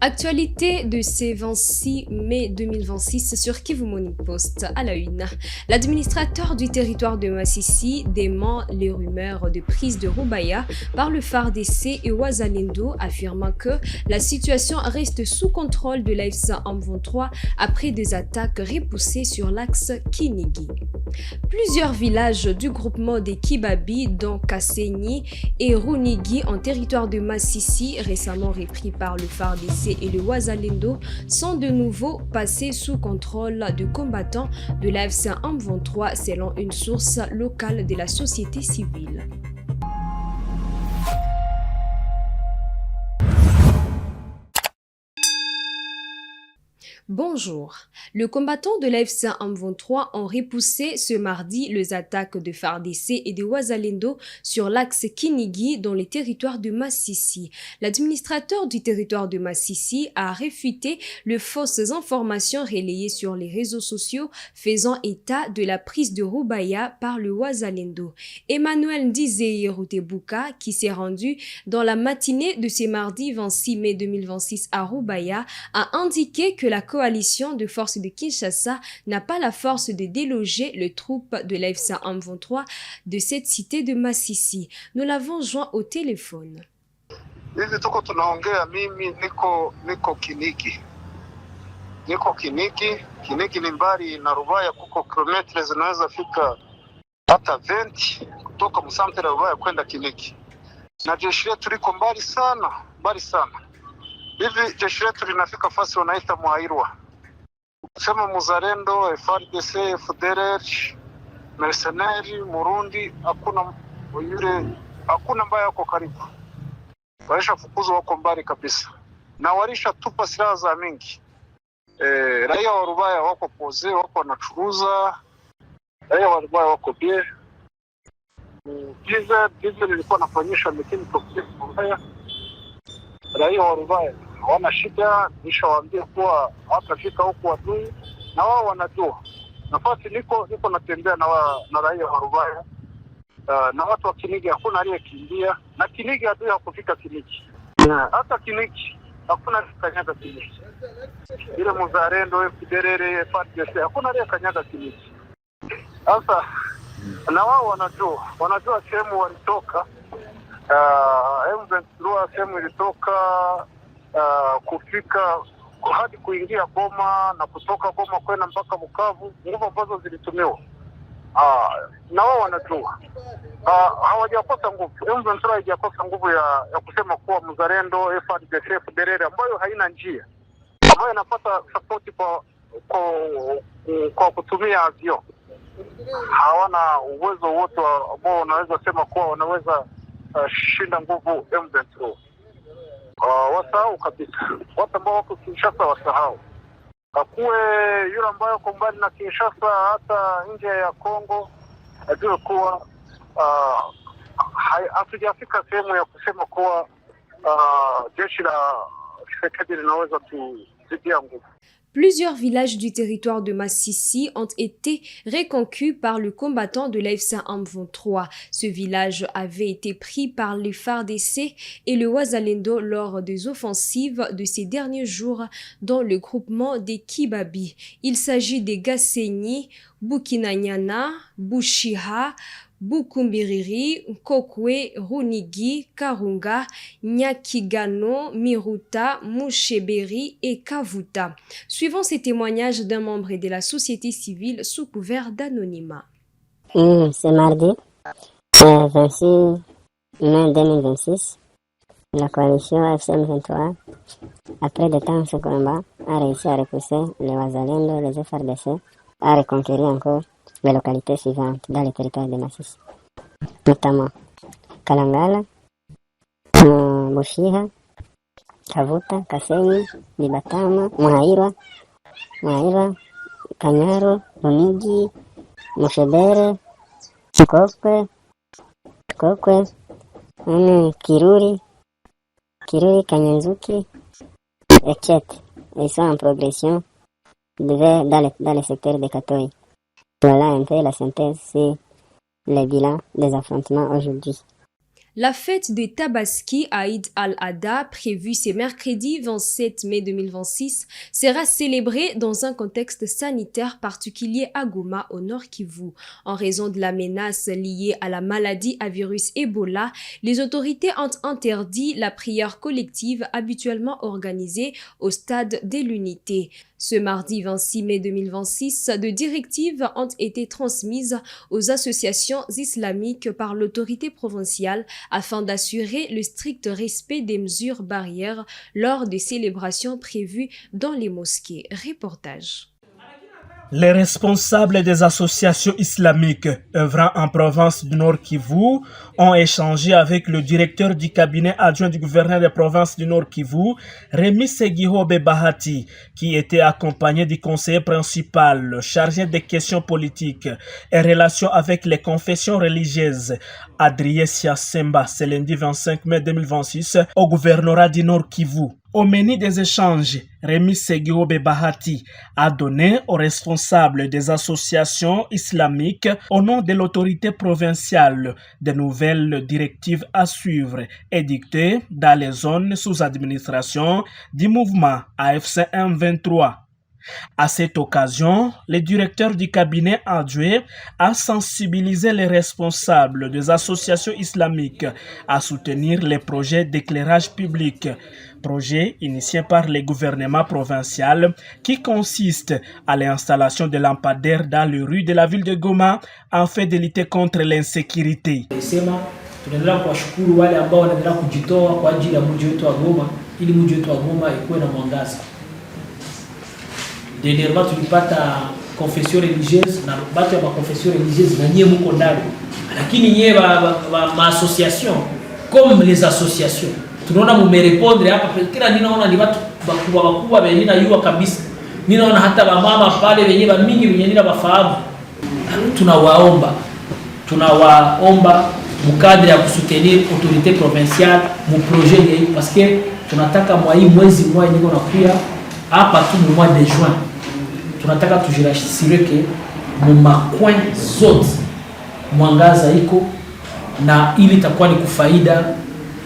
Actualité de ce 26 mai 2026 sur Kivu Morning Post à la une. L'administrateur du territoire de Masisi dément les rumeurs de prise de Roubaïa par le FARDC et Wazalendo, affirmant que la situation reste sous contrôle de l'AFC M23 après des attaques repoussées sur l'axe Kinigi. Plusieurs villages du groupement des Kibabi, dont Kasenyi et Runigi en territoire de Masisi, récemment repris par le FARDC et le Wazalendo, sont de nouveau passés sous contrôle de combattants de l'AFC M23 selon une source locale de la société civile. Bonjour. Le combattant de l'AFC M23 ont repoussé ce mardi les attaques de FARDC et de Wazalendo sur l'axe Kinigi dans les territoires de Masisi. L'administrateur du territoire de Masisi a réfuté les fausses informations relayées sur les réseaux sociaux faisant état de la prise de Roubaïa par le Wazalendo. Emmanuel Ndizeye Rutebuka, qui s'est rendu dans la matinée de ce mardi 26 mai 2026 à Roubaïa, a indiqué que la coalition de forces de Kinshasa n'a pas la force de déloger les troupes de l'AFC M23 de cette cité de Masisi. Nous l'avons joint au téléphone. Hivi tuko tunaongea, mimi niko Kinigi. Kinigi ni mbali na Rubaya, kuko kilometri zinaweza fika hata 20 kutoka msantere Rubaya kwenda Kinigi. Na jeshi letu liko mbali sana. Hivi jeshi letu linafika fasi wanaita Mwairwa. Sema Muzalendo, FARDC, FDLR, mercenary, Murundi, hakuna mbaya yako karibu. Waisha fukuzwa wako mbali kabisa. Na walisha tupa silaha za mingi. Raia wa Rubaya wako poze, wako wanachuruza. Raia wa Rubaya wako bie. Diesel ilikuwa nafanyisha mikini tokea Rubaya. Raia wa Rubaya hawana shida, nishawaambia kuwa hawatafika huku adui, na wao wanajua. Nafasi niko natembea na raia wa Rubaya, na watu wa Kinigi hakuna aliyekimbia, na Kinigi adui hakufika Kinigi. Hata Kinigi hakuna aliyekanyaga Kinigi. Ile Muzalendo, FDLR, FARDC hakuna aliyekanyaga Kinigi. Sasa na wao wanajua sehemu walitoka. M23 sehemu ilitoka kufika hadi kuingia Goma na kutoka Goma kwenda mpaka Bukavu, nguvu ambazo zilitumiwa. Na wao wanajua. Hawajakosa nguvu. M23 haijakosa nguvu ya kusema kuwa Muzalendo, FARDC, FDLR ambayo haina njia, ambayo inapata support kwa kutumia avion. Hawana uwezo wote ambao wanaweza sema kuwa wanaweza shinda nguvu M23. Wasahau kabisa. Watu ambao wako Kinshasa wasahau. Hakuwe yule ambaye yuko mbali na Kinshasa hata nje ya Kongo, ajue kuwa hatujafika sehemu ya kusema kuwa jeshi la Tshisekedi linaweza tuzidia nguvu. Plusieurs villages du territoire de Masisi ont été reconquis par le combattant de l'AFC M23. Ce village avait été pris par les FARDC et le Wazalendo lors des offensives de ces derniers jours dans le groupement des Kibabi. Il s'agit des Gasenyi, Bukinanyana, Bushiha, Bukumbiriri, Kokwe, Runigi, Karunga, Nyakigano, Miruta, Musheberi et Kavuta. Suivant ces témoignages d'un membre de la société civile sous couvert d'anonymat. C'est mardi, 26 mai 2026. La coalition AFC M23, après de temps ce combat, a réussi à repousser les Wazalendo, les FARDC, à reconquérir encore les localités suivantes dans le territoire de Masisi, notamment Kalangala, Bushiha, Kavuta, Kasenyi, Libatama, Mwairwa, Kanyaro, Runigi, Mushebere, Kokwe, Kiruri, Kanyanzuki, etc. Ils sont en progression dans le secteur de Katoi. Voilà un peu la synthèse sur le bilan des affrontements aujourd'hui. La fête de Tabaski Aïd al-Adha, prévue ce mercredi 27 mai 2026, sera célébrée dans un contexte sanitaire particulier à Goma, au Nord Kivu. En raison de la menace liée à la maladie à virus Ebola, les autorités ont interdit la prière collective habituellement organisée au stade de l'Unité. Ce mardi 26 mai 2026, de directives ont été transmises aux associations islamiques par l'autorité provinciale afin d'assurer le strict respect des mesures barrières lors des célébrations prévues dans les mosquées. Reportage. Les responsables des associations islamiques œuvrant en province du Nord Kivu ont échangé avec le directeur du cabinet adjoint du gouverneur de province du Nord Kivu, Rémi Segihobe Bahati, qui était accompagné du conseiller principal chargé des questions politiques et relations avec les confessions religieuses, Adrien Siasemba, ce lundi 25 mai 2026 au gouvernorat du Nord Kivu. Au menu des échanges, Rémi Segihobe Bahati a donné aux responsables des associations islamiques, au nom de l'autorité provinciale, de nouvelles directives à suivre édictées dans les zones sous administration du mouvement AFC M23. À cette occasion, le directeur du cabinet adjoint a sensibilisé les responsables des associations islamiques à soutenir les projets d'éclairage public, projet initié par le gouvernement provincial qui consiste à l'installation de lampadaires dans les rues de la ville de Goma afin de lutter contre l'insécurité. Tunaendelea kuwashukuru wale ambao wanaendelea kujitoa kwa ajili ya mji wetu wa Goma ili mji wetu wa Goma ikuwe na mwangaza. Dernièrement tulipata confession religieuse na batu ya confession religieuse na nyie mko ndani. Lakini nyie ma association comme les associations tunaona mumerepondre hapa, kila ninaona ni watu bakubwa wenye na yua kabisa. Ninaona hata mama pale wenye ba mingi wenye nina bafahamu. Tunawaomba mukadre ya kusoutenir autorité provinciale mu projet hii parce que tunataka mwezi niko nakuya hapa tu mu mois de juin. Tunataka tujirashisire ke mu macoin zote mwangaza iko na ili itakuwa ni kufaida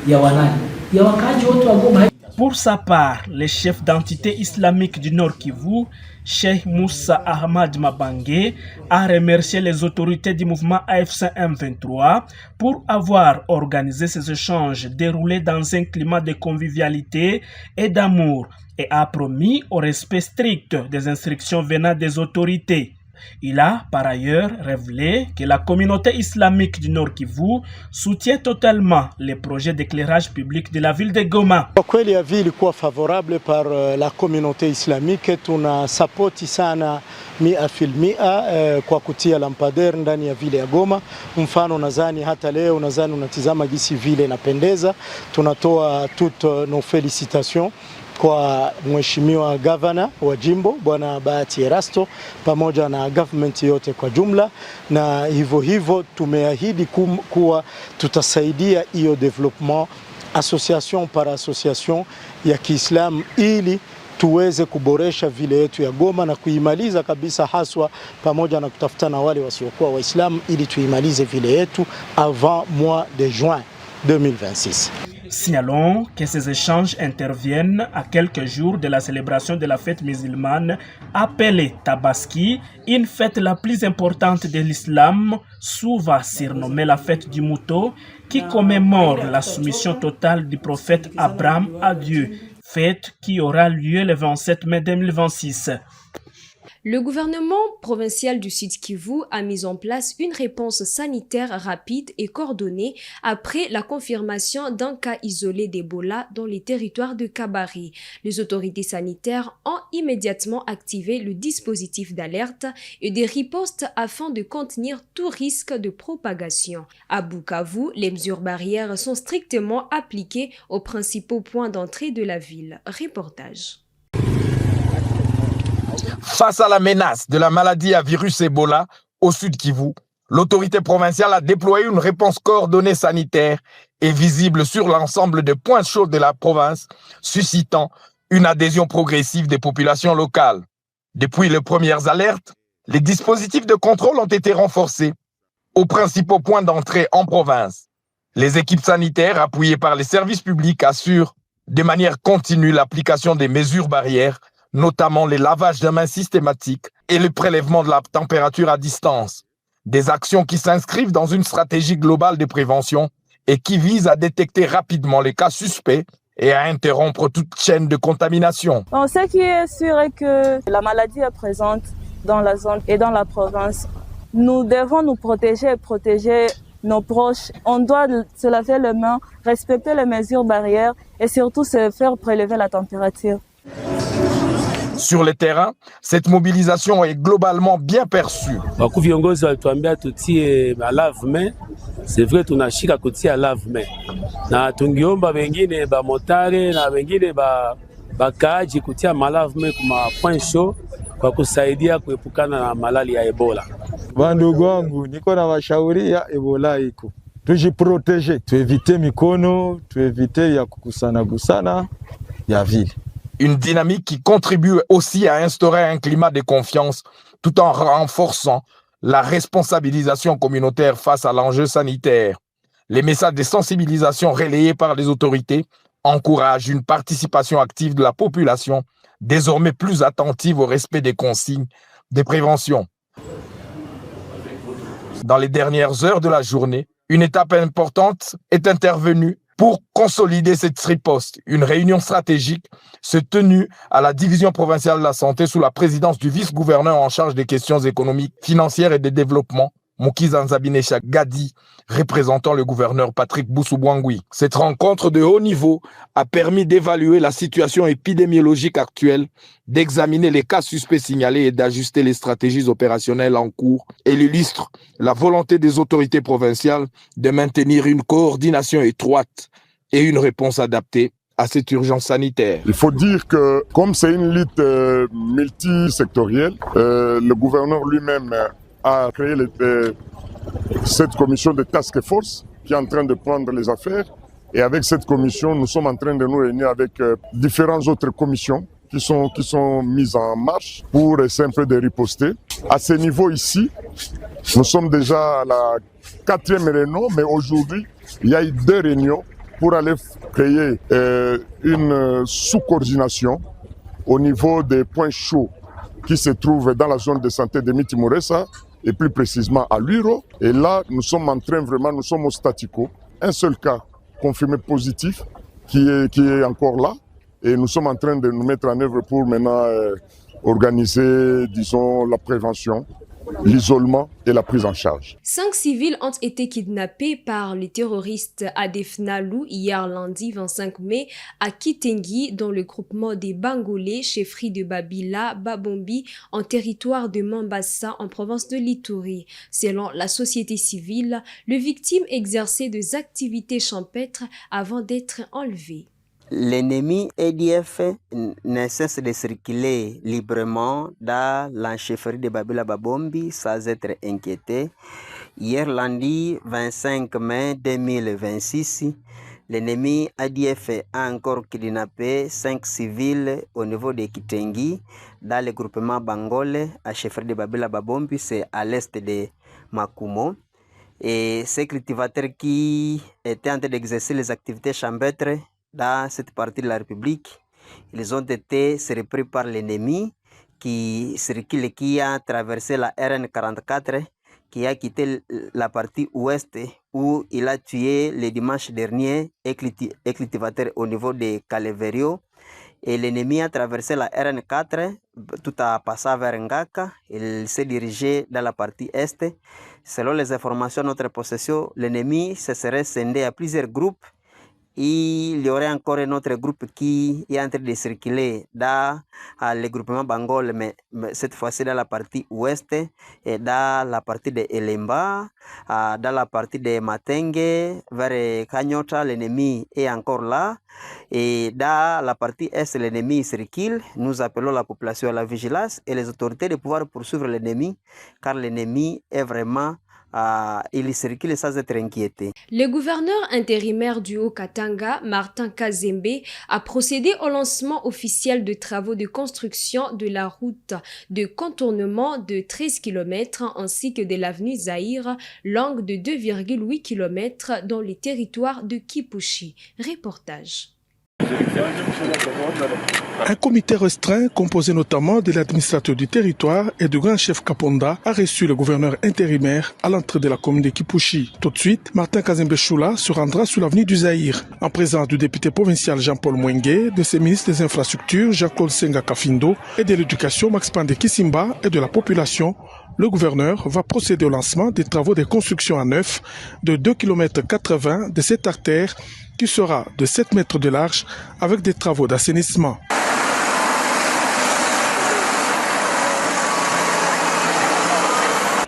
ya wanani ya wakaji wote wa Goma. Pour sa part, le chef d'entité islamique du Nord Kivu, Cheikh Moussa Ahmad Mabange, a remercié les autorités du mouvement AFC M23 pour avoir organisé ces échanges déroulés dans un climat de convivialité et d'amour et a promis au respect strict des instructions venant des autorités. Il a par ailleurs révélé que la communauté islamique du Nord Kivu soutient totalement les projets d'éclairage public de la ville de Goma. Kwa kweli ya ville ilikuwa favorable par la communauté islamique, tuna sapoti sana 100% kwa kutia lampadaire ndani ya vile ya Goma. Mfano nadhani hata leo nadhani unatizama gisi vile inapendeza. Tunatoa toutes nos félicitations kwa mheshimiwa governor wa jimbo Bwana Bahati Erasto pamoja na government yote kwa jumla, na hivyo tumeahidi kuwa tutasaidia hiyo development association par association ya Kiislamu ili tuweze kuboresha vile yetu ya Goma na kuimaliza kabisa, haswa pamoja na kutafuta na wale wasiokuwa Waislamu ili tuimalize vile yetu avant mois de juin 2026. Signalons que ces échanges interviennent à quelques jours de la célébration de la fête musulmane appelée Tabaski, une fête la plus importante de l'islam, souvent surnommée la fête du mouton, qui commémore la soumission totale du prophète Abraham à Dieu, fête qui aura lieu le 27 mai 2026. Le gouvernement provincial du Sud Kivu a mis en place une réponse sanitaire rapide et coordonnée après la confirmation d'un cas isolé d'Ebola dans les territoires de Kabari. Les autorités sanitaires ont immédiatement activé le dispositif d'alerte et de riposte afin de contenir tout risque de propagation. À Bukavu, les mesures barrières sont strictement appliquées aux principaux points d'entrée de la ville. Reportage. Face à la menace de la maladie à virus Ebola au Sud Kivu, l'autorité provinciale a déployé une réponse coordonnée sanitaire et visible sur l'ensemble des points chauds de la province, suscitant une adhésion progressive des populations locales. Depuis les premières alertes, les dispositifs de contrôle ont été renforcés aux principaux points d'entrée en province. Les équipes sanitaires, appuyées par les services publics, assurent de manière continue l'application des mesures barrières, notamment les lavages de mains systématiques et le prélèvement de la température à distance. Des actions qui s'inscrivent dans une stratégie globale de prévention et qui visent à détecter rapidement les cas suspects et à interrompre toute chaîne de contamination. Bon, ce qui est sûr est que la maladie est présente dans la zone et dans la province. Nous devons nous protéger et protéger nos proches. On doit se laver les mains, respecter les mesures barrières et surtout se faire prélever la température. Sur le terrain, cette mobilisation est globalement bien perçue. Viongozi walituambia tutie lave-main. C'est vrai tunashika kutia lave-main. Na tungiomba wengine ba motare na wengine bakaaji kutia malave-main kuma point chaud kwa kusaidia kuepukana na malali ya Ebola. Bandugu wangu, niko na washauria Ebola iko. Tujiprotege, tuevite mikono, tuevite ya kukusana ya vile. Une dynamique qui contribue aussi à instaurer un climat de confiance tout en renforçant la responsabilisation communautaire face à l'enjeu sanitaire. Les messages de sensibilisation relayés par les autorités encouragent une participation active de la population, désormais plus attentive au respect des consignes de prévention. Dans les dernières heures de la journée, une étape importante est intervenue pour consolider cette riposte. Une réunion stratégique s'est tenue à la division provinciale de la santé sous la présidence du vice-gouverneur en charge des questions économiques, financières et de développement, Mukiza Nzabinesha Gadi, représentant le gouverneur Patrick Boussou-Bouangui. Cette rencontre de haut niveau a permis d'évaluer la situation épidémiologique actuelle, d'examiner les cas suspects signalés et d'ajuster les stratégies opérationnelles en cours. Elle illustre la volonté des autorités provinciales de maintenir une coordination étroite et une réponse adaptée à cette urgence sanitaire. Il faut dire que comme c'est une lutte multisectorielle, le gouverneur lui-même a créé cette commission de task force qui est en train de prendre les affaires. Et avec cette commission, nous sommes en train de nous réunir avec différentes autres commissions qui sont mises en marche pour essayer un peu de riposter. À ce niveau ici, nous sommes déjà à la 4e réunion, mais aujourd'hui, il y a eu 2 réunions pour aller créer une sous-coordination au niveau des points chauds qui se trouvent dans la zone de santé de Miti-Mouressa et plus précisément à Luiro. Et là, nous sommes en train nous sommes au statico. Un seul cas confirmé positif qui est encore là. Et nous sommes en train de nous mettre en œuvre pour maintenant organiser, disons, la prévention, l'isolement et la prise en charge. 5 civils ont été kidnappés par les terroristes Adef Nalou hier lundi 25 mai à Kitengi dans le groupement des Bangolais, chefferie de Babila, Babombi, en territoire de Mambasa en province de Lituri. Selon la société civile, les victimes exerçaient des activités champêtres avant d'être enlevées. L'ennemi EDF ne cesse de circuler librement dans la chefferie de Babila Babombi sans être inquiété. Hier lundi 25 mai 2026, l'ennemi ADF a encore kidnappé 5 civils au niveau de Kitengi dans le groupement Bangole à chefferie de Babila Babombi, c'est à l'est de Makumo. Et ces cultivateurs qui étaient en train d'exercer les activités champêtres dans cette partie de la République, ils ont été surpris par l'ennemi qui circule, qui a traversé la RN44, qui a quitté la partie ouest où il a tué le dimanche dernier un cultivateur au niveau de Caleverio. Et l'ennemi a traversé la RN4 tout en passant vers Ngaka. Il s'est dirigé dans la partie est. Selon les informations de notre possession, l'ennemi se serait scindé à plusieurs groupes. Il y aurait encore un autre groupe qui est en train de circuler dans le groupement Bangol, mais cette fois-ci dans la partie ouest, et dans la partie de Elemba, dans la partie de Matenge, vers Kanyota, l'ennemi est encore là. Et dans la partie est, l'ennemi circule. Nous appelons la population à la vigilance et les autorités de pouvoir poursuivre l'ennemi, car l'ennemi est vraiment il circule sans être inquiété. Le gouverneur intérimaire du Haut-Katanga, Martin Kazembe, a procédé au lancement officiel de travaux de construction de la route de contournement de 13 km ainsi que de l'avenue Zahir, longue de 2,8 km dans les territoires de Kipushi. Reportage. Un comité restreint, composé notamment de l'administrateur du territoire et du grand chef Kaponda, a reçu le gouverneur intérimaire à l'entrée de la commune de Kipushi. Tout de suite, Martin Kazembe Choula se rendra sur l'avenue du Zahir, en présence du député provincial Jean-Paul Mwengue, de ses ministres des Infrastructures Jean-Claude Senga Kafindo et de l'Éducation Max Pandé Kisimba et de la population. Le gouverneur va procéder au lancement des travaux de construction à neuf de 2,80 km de cette artère qui sera de 7 mètres de large avec des travaux d'assainissement.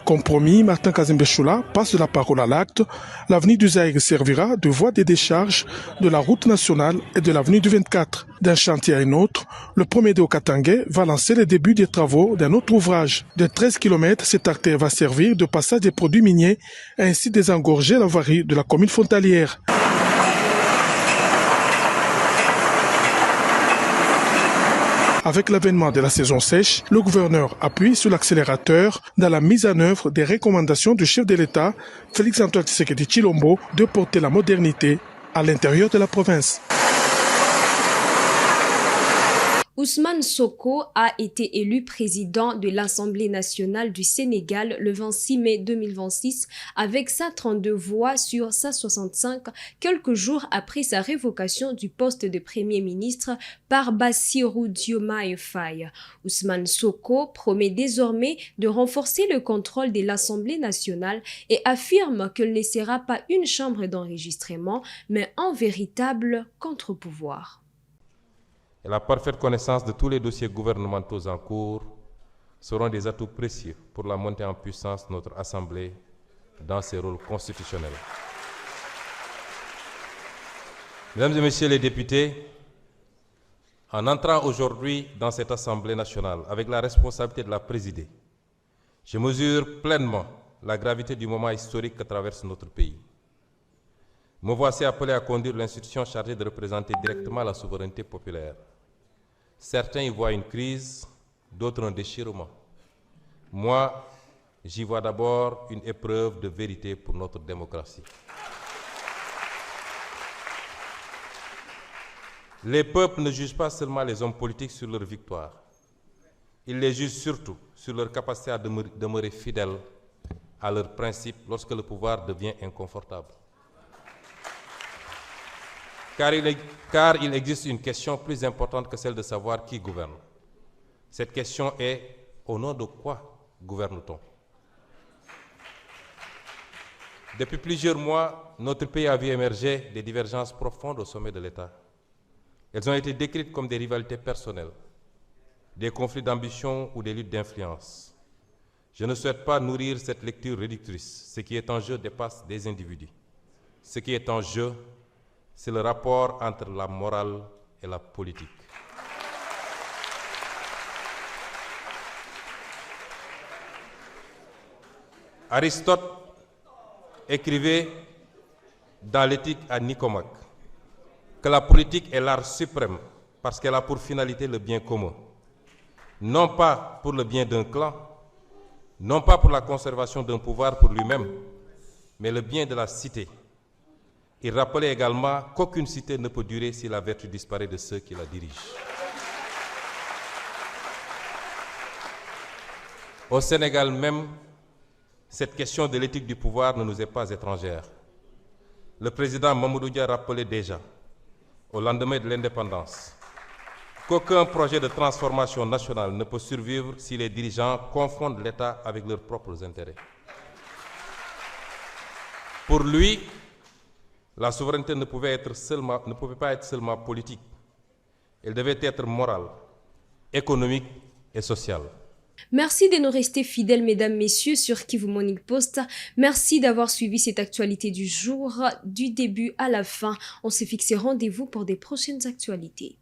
Compromis, Martin Kazembe Choula passe de la parole à l'acte. L'avenue du Zahir servira de voie de décharge de la route nationale et de l'avenue du 24. D'un chantier à un autre, le premier de Haut-Katanga va lancer le début des travaux d'un autre ouvrage. De 13 km, cette artère va servir de passage des produits miniers et ainsi désengorger la voirie de la commune frontalière. Avec l'avènement de la saison sèche, le gouverneur appuie sur l'accélérateur dans la mise en œuvre des recommandations du chef de l'État, Félix-Antoine Tshisekedi Tshilombo, de porter la modernité à l'intérieur de la province. Ousmane Sonko a été élu président de l'Assemblée nationale du Sénégal le 26 mai 2026 avec 132 voix sur 165, quelques jours après sa révocation du poste de Premier ministre par Bassirou Diomaye Faye. Ousmane Sonko promet désormais de renforcer le contrôle de l'Assemblée nationale et affirme qu'elle ne sera pas une chambre d'enregistrement, mais un véritable contre-pouvoir. Et la parfaite connaissance de tous les dossiers gouvernementaux en cours seront des atouts précieux pour la montée en puissance de notre Assemblée dans ses rôles constitutionnels. Mesdames et Messieurs les députés, en entrant aujourd'hui dans cette Assemblée nationale avec la responsabilité de la présider, je mesure pleinement la gravité du moment historique que traverse notre pays. Me voici appelé à conduire l'institution chargée de représenter directement la souveraineté populaire. Certains y voient une crise, d'autres un déchirement. Moi, j'y vois d'abord une épreuve de vérité pour notre démocratie. Les peuples ne jugent pas seulement les hommes politiques sur leur victoire. Ils les jugent surtout sur leur capacité à demeurer fidèles à leurs principes lorsque le pouvoir devient inconfortable. Car il existe une question plus importante que celle de savoir qui gouverne. Cette question est: au nom de quoi gouverne-t-on? Depuis plusieurs mois, notre pays a vu émerger des divergences profondes au sommet de l'État. Elles ont été décrites comme des rivalités personnelles, des conflits d'ambition ou des luttes d'influence. Je ne souhaite pas nourrir cette lecture réductrice. Ce qui est en jeu dépasse des individus. Ce qui est en jeu, c'est le rapport entre la morale et la politique. Aristote écrivait dans l'Éthique à Nicomaque que la politique est l'art suprême parce qu'elle a pour finalité le bien commun. Non pas pour le bien d'un clan, non pas pour la conservation d'un pouvoir pour lui-même, mais le bien de la cité. Il rappelait également qu'aucune cité ne peut durer si la vertu disparaît de ceux qui la dirigent. Au Sénégal même, cette question de l'éthique du pouvoir ne nous est pas étrangère. Le président Mamadou Dia rappelait déjà, au lendemain de l'indépendance, qu'aucun projet de transformation nationale ne peut survivre si les dirigeants confondent l'État avec leurs propres intérêts. Pour lui, la souveraineté ne pouvait pas être seulement politique. Elle devait être morale, économique et sociale. Merci de nous rester fidèles, mesdames, messieurs, sur Kivu Morning Post. Merci d'avoir suivi cette actualité du jour, du début à la fin. On se fixe rendez-vous pour des prochaines actualités.